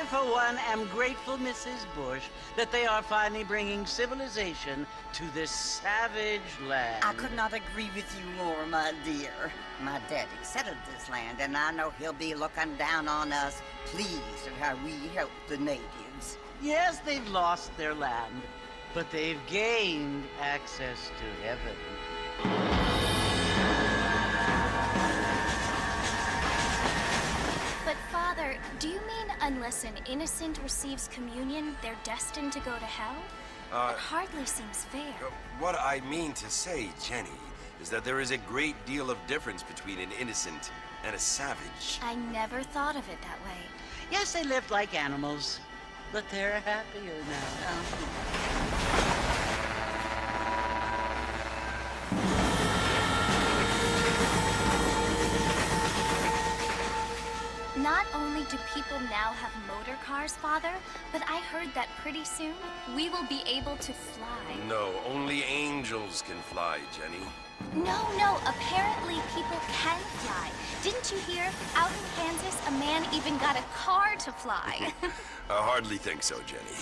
for one, am grateful, Mrs. Bush, that they are finally bringing civilization to this savage land. I could not agree with you more, my dear. My daddy settled this land, and I know he'll be looking down on us, pleased at how we help the natives. Yes, they've lost their land, but they've gained access to heaven. But Father, do you mean unless an innocent receives communion, they're destined to go to hell? That hardly seems fair. What I mean to say, Jenny, is that there is a great deal of difference between an innocent and a savage. I never thought of it that way. Yes, they lived like animals, but they're happier now. Not only do people now have motor cars, Father, but I heard that pretty soon we will be able to fly. No, only angels can fly, Jenny. No, apparently people can fly. Didn't you hear? Out in Kansas, a man even got a car to fly. I hardly think so, Jenny.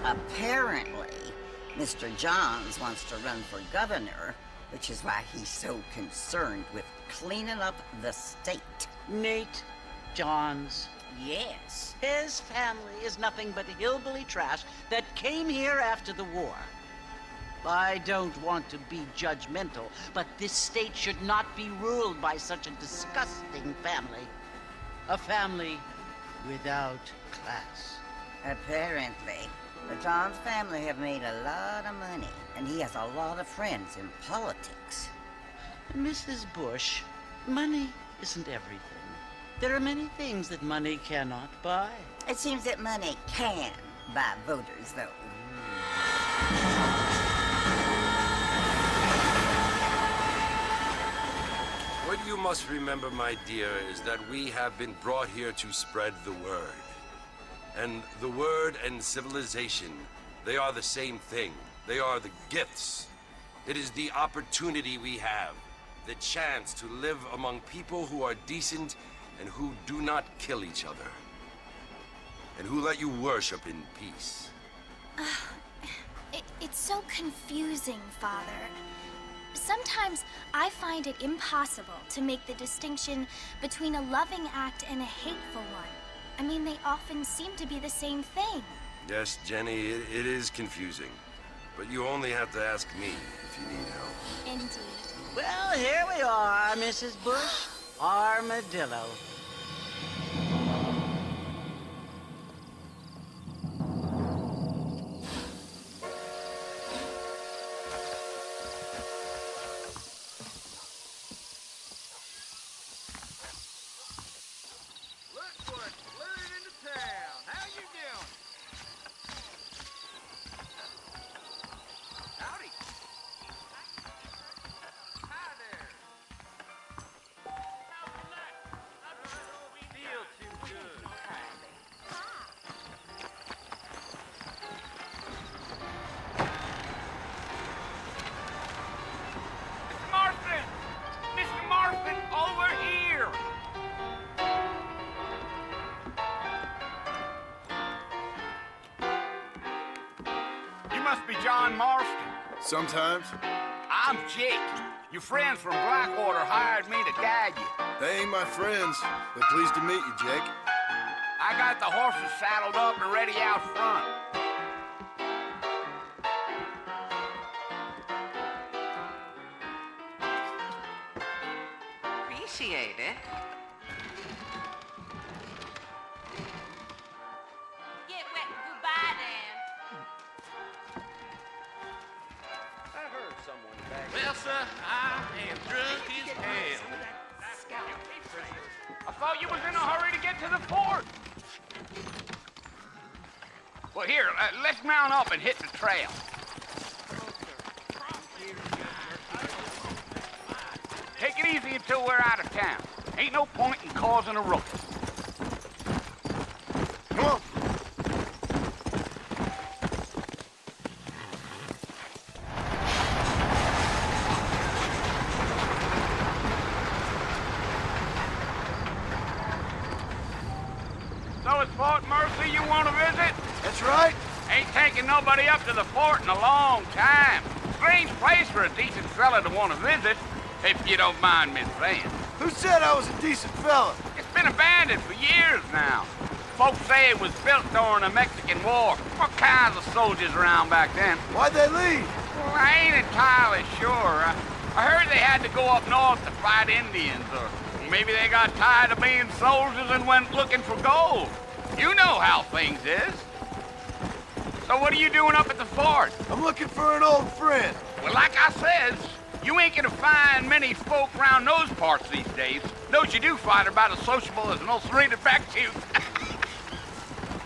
Apparently, Mr. Johns wants to run for governor, which is why he's so concerned with cleaning up the state. Nate Johns. Yes. His family is nothing but hillbilly trash that came here after the war. I don't want to be judgmental, but this state should not be ruled by such a disgusting family. A family without class. Apparently. The Johns family have made a lot of money, and he has a lot of friends in politics. Mrs. Bush, money isn't everything. There are many things that money cannot buy. It seems that money can buy voters, though. What you must remember, my dear, is that we have been brought here to spread the word. And the word and civilization, they are the same thing. They are the gifts. It is the opportunity we have, the chance to live among people who are decent and who do not kill each other, and who let you worship in peace. It's so confusing, Father. Sometimes I find it impossible to make the distinction between a loving act and a hateful one. I mean, they often seem to be the same thing. Yes, Jenny, it is confusing. But you only have to ask me if you need help. Indeed. Well, here we are, Mrs. Bush. Armadillo. Must be John Marston. Sometimes. I'm Jake. Your friends from Blackwater hired me to guide you. They ain't my friends, but pleased to meet you, Jake. I got the horses saddled up and ready out front. Appreciate it. Get wet and goodbye, Dan. Well, sir, I am drunk as hell. I thought you was in a hurry to get to the fort. Well, here, let's mount up and hit the trail. Take it easy until we're out of town. Ain't no point in causing a ruckus. Come on. Fort Mercy you want to visit? That's right. Ain't taken nobody up to the fort in a long time. Strange place for a decent fella to want to visit, if you don't mind me saying. Who said I was a decent fella? It's been abandoned for years now. Folks say it was built during the Mexican War. What kinds of soldiers around back then? Why'd they leave? Well, I ain't entirely sure. I heard they had to go up north to fight Indians, or maybe they got tired of being soldiers and went looking for gold. You know how things is. So what are you doing up at the fort? I'm looking for an old friend. Well, like I says, you ain't gonna find many folk around those parts these days. Those you do find are about as sociable as an old serrated back tooth.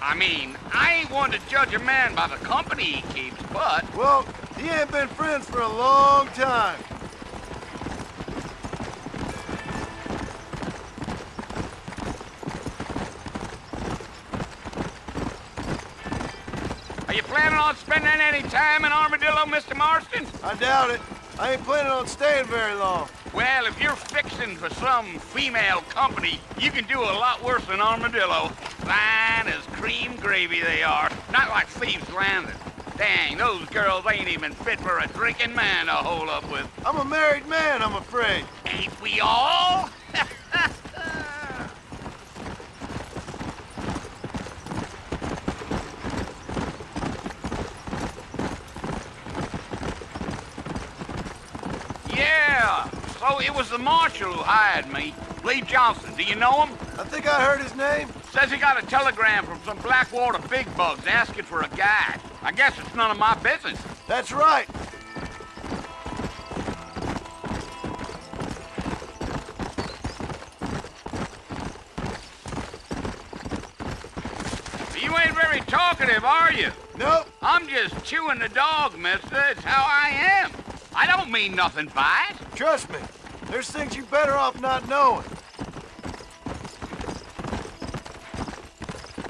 I mean, I ain't one to judge a man by the company he keeps, but... Well, he ain't been friends for a long time. Are you planning on spending any time in Armadillo, Mr. Marston? I doubt it. I ain't planning on staying very long. Well, if you're fixing for some female company, you can do a lot worse than Armadillo. Fine as cream gravy they are. Not like Thieves' Landing. Dang, those girls ain't even fit for a drinking man to hole up with. I'm a married man, I'm afraid. Ain't we all? Yeah, so it was the marshal who hired me. Lee Johnson, do you know him? I think I heard his name. Says he got a telegram from some Blackwater big bugs asking for a guide. I guess it's none of my business. That's right. You ain't very talkative, are you? Nope. I'm just chewing the dog, mister. It's how I am. I don't mean nothing by it. Trust me. There's things you better off not knowing.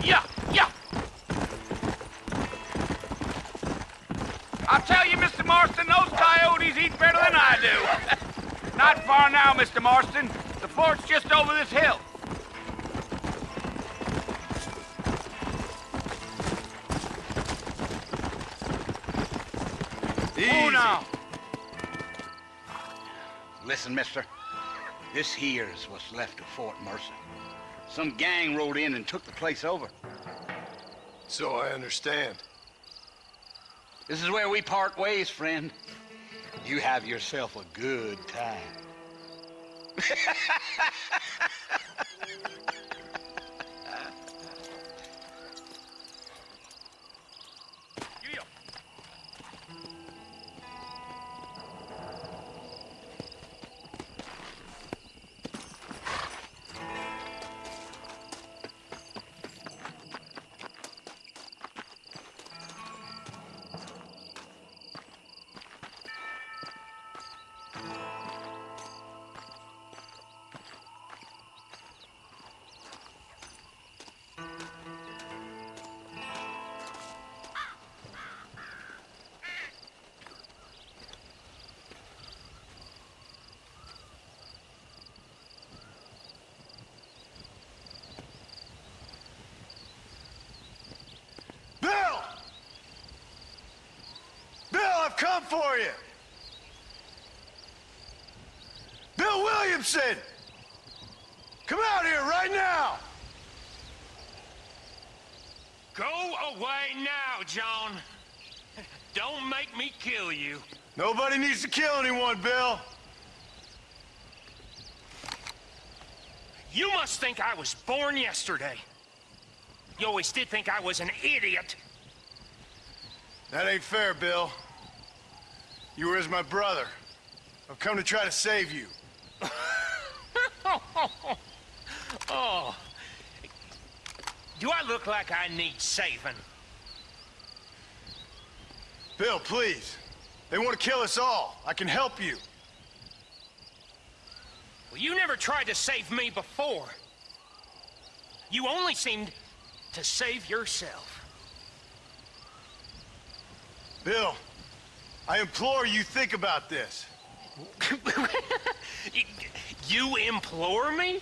Yeah, yeah. I'll tell you, Mr. Marston, those coyotes eat better than I do. Not far now, Mr. Marston. The fort's just over this hill. Oh, no. Listen, mister. This here's what's left of Fort Mercy. Some gang rode in and took the place over. So I understand. This is where we part ways, friend. You have yourself a good time. I've come for you! Bill Williamson! Come out here right now! Go away now, John. Don't make me kill you. Nobody needs to kill anyone, Bill. You must think I was born yesterday. You always did think I was an idiot. That ain't fair, Bill. You were as my brother. I've come to try to save you. Oh. Do I look like I need saving? Bill, please. They want to kill us all. I can help you. Well, you never tried to save me before. You only seemed to save yourself. Bill, I implore you think about this. You implore me?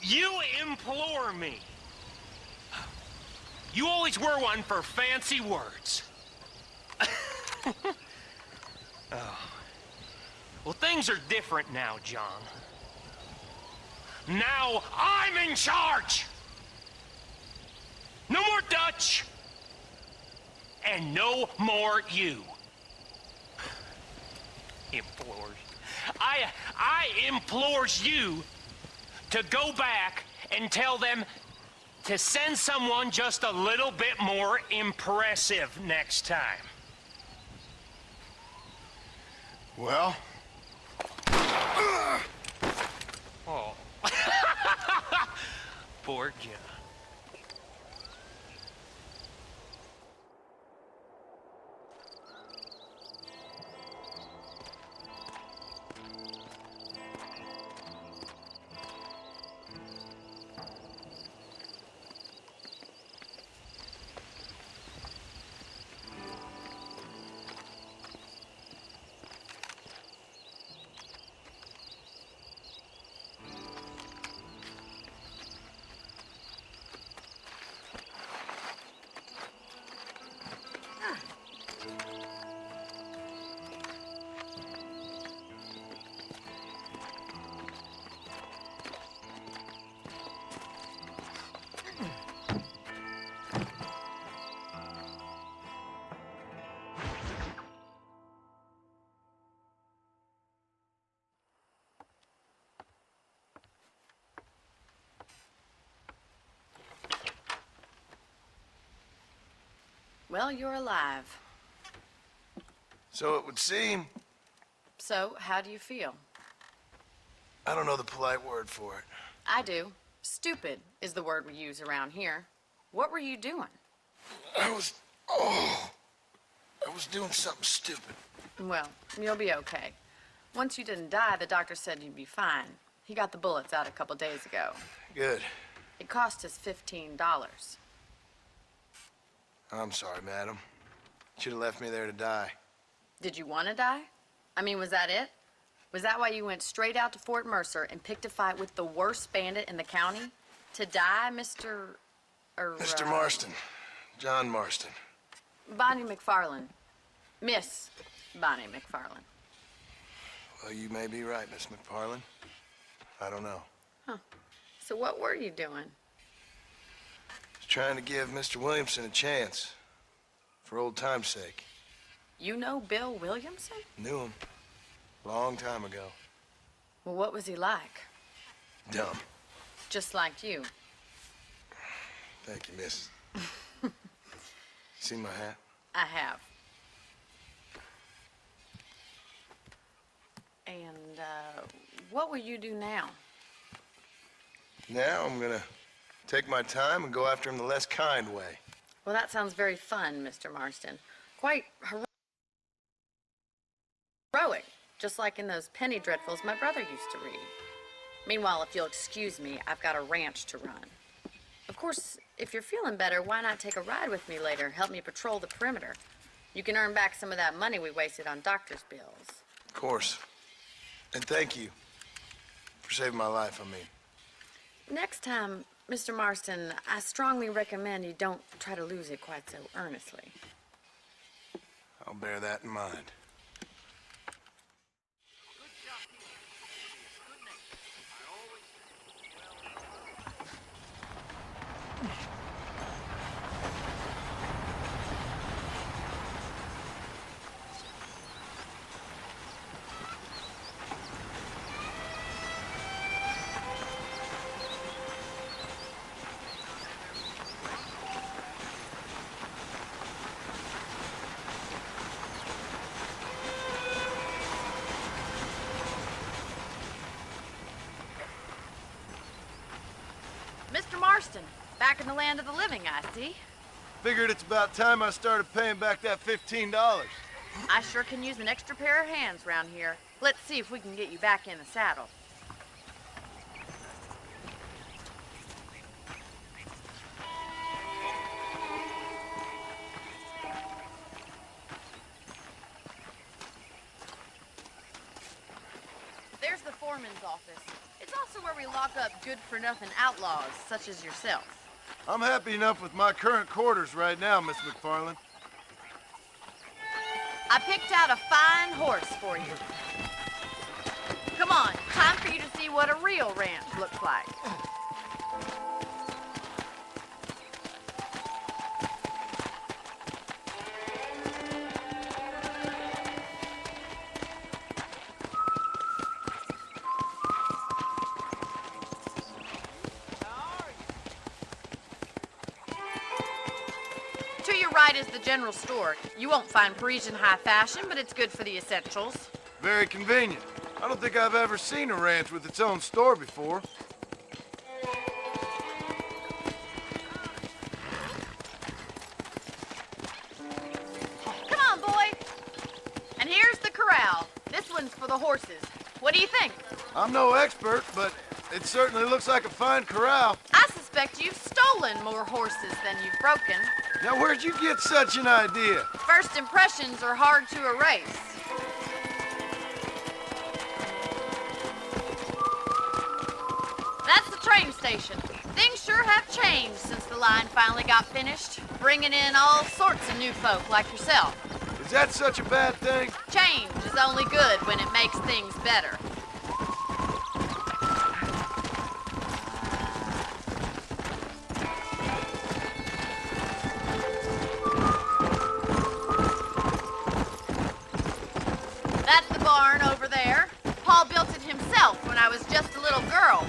You implore me. You always were one for fancy words. Oh. Well, things are different now, John. Now I'm in charge! No more Dutch! And no more you. Implores. I implores you to go back and tell them to send someone just a little bit more impressive next time. Well? Oh. Poor John. Well, you're alive. So it would seem. So, how do you feel? I don't know the polite word for it. I do. Stupid is the word we use around here. What were you doing? I was doing something stupid. Well, you'll be okay. Once you didn't die, the doctor said you'd be fine. He got the bullets out a couple days ago. Good. It cost us $15. I'm sorry, madam. Should have left me there to die. Did you want to die? I mean, was that it? Was that why you went straight out to Fort Mercer and picked a fight with the worst bandit in the county? To die, Mr. Mr. Marston. John Marston. Bonnie McFarland. Miss Bonnie McFarland. Well, you may be right, Miss McFarland. I don't know. So what were you doing? Just trying to give Mr. Williamson a chance. For old time's sake. You know Bill Williamson? Knew him. Long time ago. Well, what was he like? Dumb. Just like you. Thank you, miss. See my hat? I have. And, what will you do now? Now I'm gonna take my time and go after him the less kind way. Well, that sounds very fun, Mr. Marston. Quite heroic, just like in those penny dreadfuls my brother used to read. Meanwhile, if you'll excuse me, I've got a ranch to run. Of course, if you're feeling better, why not take a ride with me later? Help me patrol the perimeter. You can earn back some of that money we wasted on doctor's bills. Of course. And thank you for saving my life, I mean. Next time, Mr. Marston, I strongly recommend you don't try to lose it quite so earnestly. I'll bear that in mind. Mr. Marston, back in the land of the living, I see. Figured it's about time I started paying back that $15. I sure can use an extra pair of hands round here. Let's see if we can get you back in the saddle. There's the 4 foreman's office. It's also where we lock up good-for-nothing outlaws, such as yourself. I'm happy enough with my current quarters right now, Miss McFarland. I picked out a fine horse for you. Come on, time for you to see what a real ranch looks like. To your right is the general store. You won't find Parisian high fashion, but it's good for the essentials. Very convenient. I don't think I've ever seen a ranch with its own store before. Come on, boy. And here's the corral. This one's for the horses. What do you think? I'm no expert, but it certainly looks like a fine corral. I suspect you've stolen more horses than you've broken. Now, where'd you get such an idea? First impressions are hard to erase. That's the train station. Things sure have changed since the line finally got finished, bringing in all sorts of new folk like yourself. Is that such a bad thing? Change is only good when it makes things better. That's the barn over there. Paul built it himself when I was just a little girl.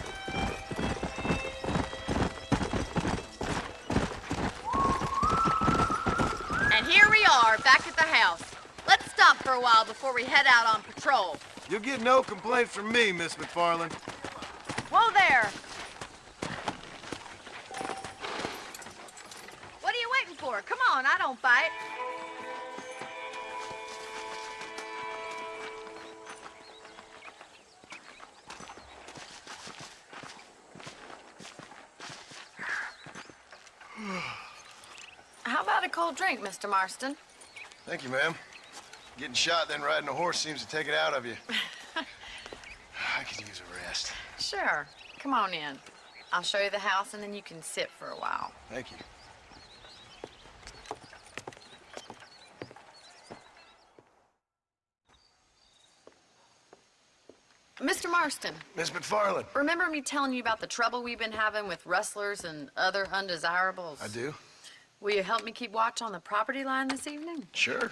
And here we are, back at the house. Let's stop for a while before we head out on patrol. You'll get no complaints from me, Miss McFarland. Whoa there! What are you waiting for? Come on, I don't bite. How about a cold drink, Mr. Marston? Thank you, ma'am. Getting shot, then riding a horse seems to take it out of you. I could use a rest. Sure. Come on in. I'll show you the house and then you can sit for a while. Thank you. Mr. Marston, Miss McFarland. remember me telling you about the trouble we've been having with rustlers and other undesirables? I do? Will you help me keep watch on the property line this evening? Sure.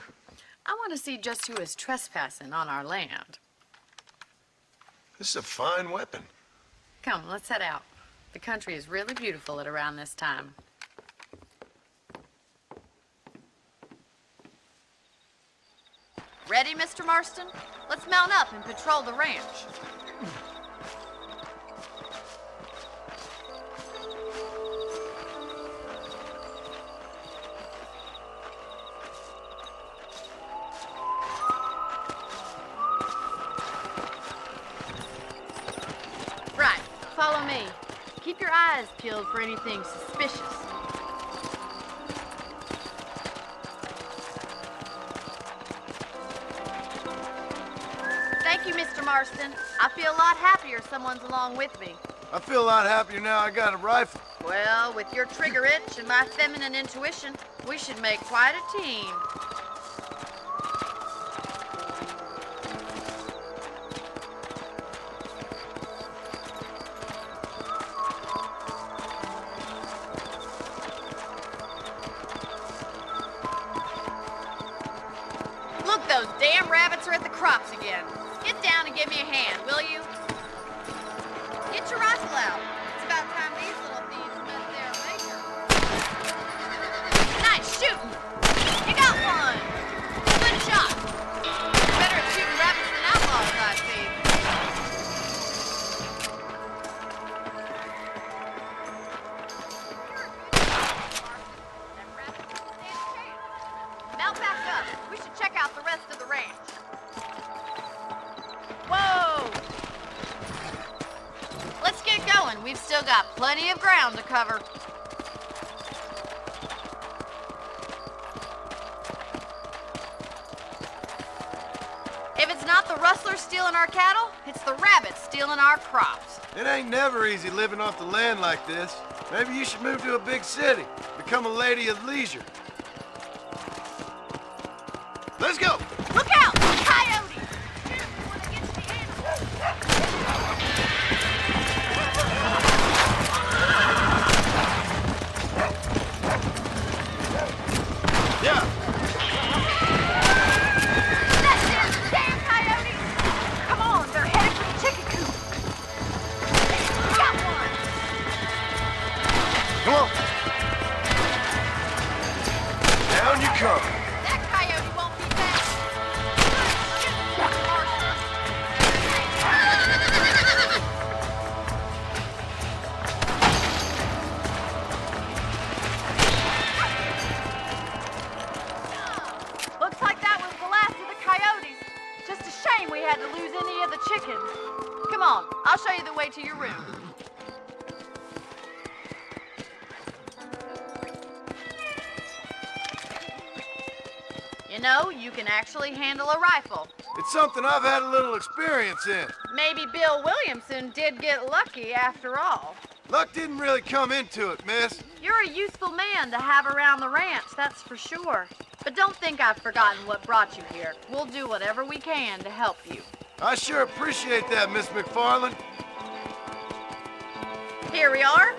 I want to see just who is trespassing on our land. This is a fine weapon. Come, let's head out. The country is really beautiful at around this time. Ready, Mr. Marston? Let's mount up and patrol the ranch. Right, follow me. Keep your eyes peeled for anything suspicious. Thank you, Mr. Marston. I feel a lot happier someone's along with me. I feel a lot happier now I got a rifle. Well, with your trigger itch and my feminine intuition, we should make quite a team. Look, those damn rabbits are at the crops again. Get down and give me a hand, will you? Get your rifle out. It's about time these little thieves met their maker. Nice shooting. You got one. Good shot. Better at shooting rabbits than outlaws, I see. Mount back up. We should check out the rest of the ranch. Whoa! Let's get going. We've still got plenty of ground to cover. If it's not the rustlers stealing our cattle, it's the rabbits stealing our crops. It ain't never easy living off the land like this. Maybe you should move to a big city, become a lady of leisure. Let's go! Look out! Coyotes! Yeah! That's it! Damn coyotes! Come on, they're headed for the chicken coop. Got one! Come on! Down you come! That coyote won't be back. Looks like that was the last of the coyotes. Just a shame we had to lose any of the chickens. Come on, I'll show you the way to your room. You know, you can actually handle a rifle. It's something I've had a little experience in. Maybe Bill Williamson did get lucky after all. Luck didn't really come into it, miss. You're a useful man to have around the ranch, that's for sure. But don't think I've forgotten what brought you here. We'll do whatever we can to help you. I sure appreciate that, Miss McFarland. Here we are.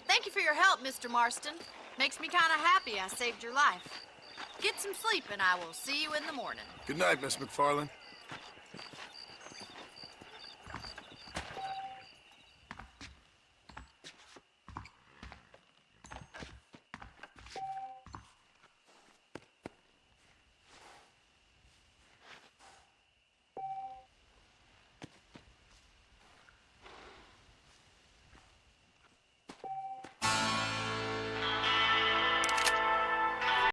Thank you for your help, Mr. Marston. Makes me kind of happy I saved your life. Get some sleep and I will see you in the morning. Good night, Miss McFarland.